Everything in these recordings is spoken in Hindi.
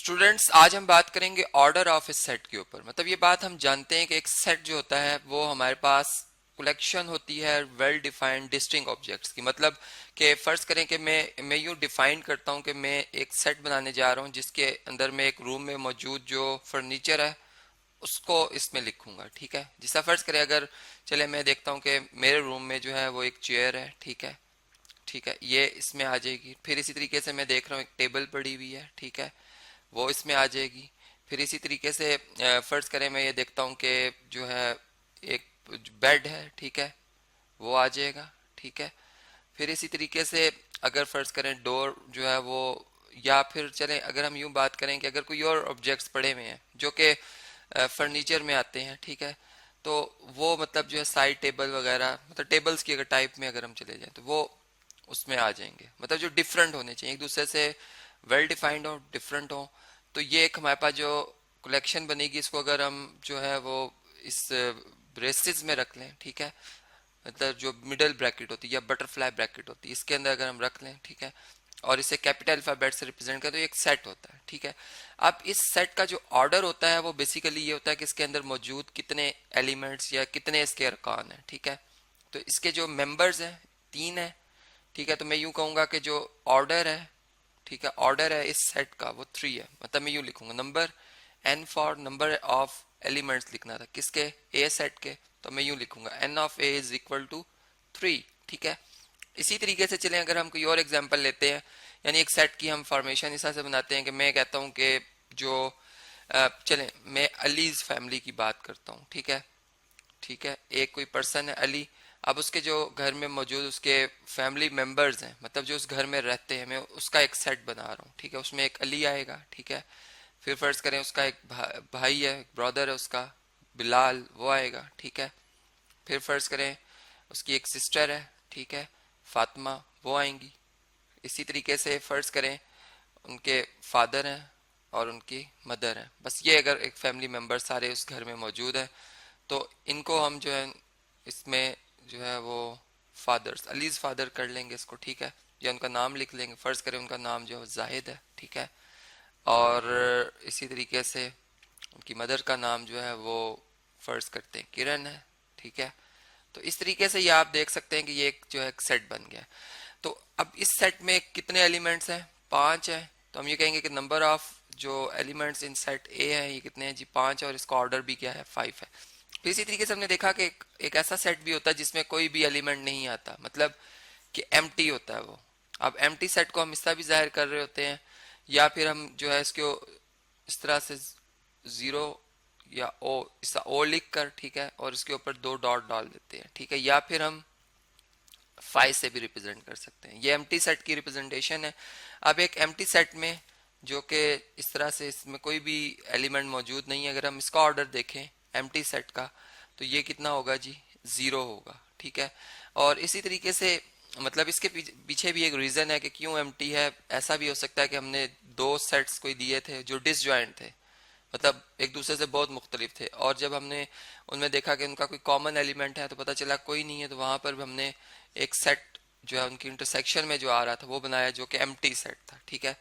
स्टूडेंट्स, आज हम बात करेंगे ऑर्डर ऑफ ए सेट के ऊपर। मतलब ये बात हम जानते हैं कि एक सेट जो होता है वो हमारे पास कलेक्शन होती है वेल डिफाइंड डिस्टिंक्ट ऑब्जेक्ट्स की। मतलब कि फर्ज करें कि मैं यूं डिफाइन करता हूं कि मैं एक सेट बनाने जा रहा हूं जिसके अंदर मैं एक रूम में मौजूद जो फर्नीचर है उसको इसमें लिखूंगा। ठीक है, जिसका फर्ज करें अगर चले मैं देखता हूं कि मेरे रूम में जो है वो एक चेयर है। ठीक है, ठीक है, ये इसमें आ जाएगी। फिर इसी तरीके से मैं देख रहा हूँ एक टेबल पड़ी हुई है। ठीक है, वो इसमें आ जाएगी। फिर इसी तरीके से फर्ज करें मैं ये देखता हूँ कि जो है एक बेड है। ठीक है, वो आ जाएगा। ठीक है, फिर इसी तरीके से अगर फर्ज करें डोर जो है वो, या फिर चलें अगर हम यूं बात करें कि अगर कोई और ऑब्जेक्ट्स पड़े हुए हैं जो कि फर्नीचर में आते हैं। ठीक है, तो वो मतलब जो है साइड टेबल वगैरह, मतलब टेबल्स की अगर टाइप में अगर हम चले जाएं तो वो उसमें आ जाएंगे। मतलब जो डिफरेंट होने चाहिए, एक दूसरे से वेल डिफाइंड हो, डिफरेंट हो। तो ये एक हमारे पास जो कलेक्शन बनेगी, इसको अगर हम जो है वो इस ब्रेसेस में रख लें। ठीक है, मतलब जो मिडल ब्रैकेट होती है या बटरफ्लाई ब्रैकेट होती है, इसके अंदर अगर हम रख लें। ठीक है, और इसे कैपिटल अल्फाबेट से रिप्रेजेंट करें तो एक सेट होता है। ठीक है, अब इस सेट का जो ऑर्डर होता है वो बेसिकली ये होता है कि इसके अंदर मौजूद कितने एलिमेंट्स या कितने इसके अरकान हैं। ठीक है, तो इसके जो मेंबर्स हैं 3 है। ठीक है, तो मैं यूं कहूंगा कि जो ऑर्डर है, ठीक है, ऑर्डर है इस सेट का वो 3 है। मतलब मैं यूं लिखूंगा number N for number of elements लिखना था किसके, ए सेट के। तो मैं यूं लिखूंगा N of A is equal to 3। ठीक है, इसी तरीके से चलें अगर हम कोई और एग्जांपल लेते हैं, यानी एक सेट की हम फॉर्मेशन इस तरह से बनाते हैं कि मैं कहता हूं कि जो चलें मैं अलीज फैमिली की बात करता हूं। ठीक है, ठीक है, एक कोई पर्सन है अली। अब उसके जो घर में मौजूद उसके फैमिली मेंबर्स हैं, मतलब जो उस घर में रहते हैं, मैं उसका एक सेट बना रहा हूँ। ठीक है, उसमें एक अली आएगा। ठीक है, फिर फर्ज करें उसका एक भाई है, ब्रदर है उसका बिलाल, वो आएगा। ठीक है, फिर फर्ज करें उसकी एक सिस्टर है। ठीक है, फातिमा, वो आएंगी। इसी तरीके से फर्ज करें उनके फादर हैं और उनकी मदर है। बस ये अगर एक फैमिली मेंबर सारे उस घर में मौजूद है तो इनको हम जो है इसमें जो है वो फादर्स, अलीज फादर कर लेंगे इसको। ठीक है, या उनका नाम लिख लेंगे। फर्ज करें उनका नाम जो है जाहिद है। ठीक है, और इसी तरीके से उनकी मदर का नाम जो है वो फर्ज करते हैं किरण है। ठीक है, तो इस तरीके से ये आप देख सकते हैं कि ये एक जो है सेट बन गया। तो अब इस सेट में कितने एलिमेंट्स हैं, 5 है। तो हम ये कहेंगे कि नंबर ऑफ जो एलिमेंट्स इन सेट ए है ये कितने हैं जी, 5 है, और इसका ऑर्डर भी क्या है, 5 है। फिर इसी तरीके से हमने देखा कि एक ऐसा सेट भी होता है जिसमें कोई भी एलिमेंट नहीं आता, मतलब कि एम्प्टी होता है वो। अब एम्प्टी सेट को हम इस तरह भी जाहिर कर रहे होते हैं, या फिर हम जो है इसको इस तरह से 0 या ओ, इसका ओ लिख कर, ठीक है, और इसके ऊपर 2 डॉट डाल देते हैं। ठीक है, या फिर हम 5 से भी रिप्रेजेंट कर सकते हैं। ये एम्प्टी सेट की रिप्रेजेंटेशन है। अब एक एम्प्टी सेट में जो कि इस तरह से इसमें कोई भी एलिमेंट मौजूद नहीं है, अगर हम इसका ऑर्डर देखें एम्प्टी सेट का तो ये कितना होगा जी, 0 होगा। ठीक है, और इसी तरीके से मतलब इसके पीछे भी एक रीजन है कि क्यों एम्प्टी है। ऐसा भी हो सकता है कि हमने 2 सेट्स कोई दिए थे जो डिसजॉइंट थे, मतलब एक दूसरे से बहुत मुख्तलिफ थे, और जब हमने उनमें देखा कि उनका कोई कॉमन एलिमेंट है तो पता चला कोई नहीं है, तो वहां पर भी हमने एक सेट जो है उनकी इंटरसेक्शन में जो आ रहा था वो बनाया जो कि एम्प्टी सेट था। ठीक है,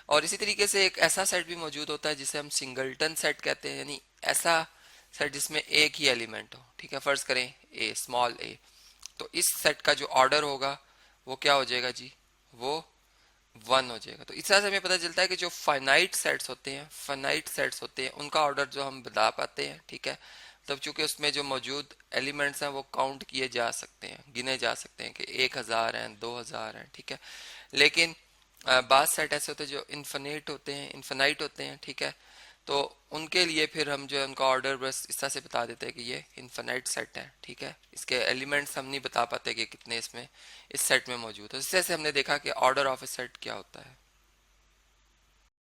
और इसी तरीके से एक ऐसा सेट भी मौजूद होता है जिसे हम सिंगलटन सेट कहते हैं, यानी ऐसा सेट जिसमें एक ही एलिमेंट हो। ठीक है, फर्ज करें ए, स्मॉल ए, तो इस सेट का जो ऑर्डर होगा वो क्या हो जाएगा जी, वो 1 हो जाएगा। तो इस तरह से हमें पता चलता है कि जो फाइनाइट सेट्स होते हैं, फाइनाइट सेट्स होते हैं, उनका ऑर्डर जो हम बता पाते हैं। ठीक है, तब चूंकि उसमें जो मौजूद एलिमेंट्स हैं वो काउंट किए जा सकते हैं, गिने जा सकते हैं कि 1000 हैं, 2000 हैं। ठीक है, लेकिन बाद सेट ऐसे होते हैं जो इन्फिनिट होते हैं, इन्फिनाइट होते हैं। ठीक है, तो उनके लिए फिर हम जो है उनका ऑर्डर बस इस तरह से बता देते हैं कि ये इन्फिनाइट सेट है। ठीक है, इसके एलिमेंट्स हम नहीं बता पाते कि कितने इसमें इस सेट में मौजूद है। इस तरह से हमने देखा कि ऑर्डर ऑफ ए सेट क्या होता है।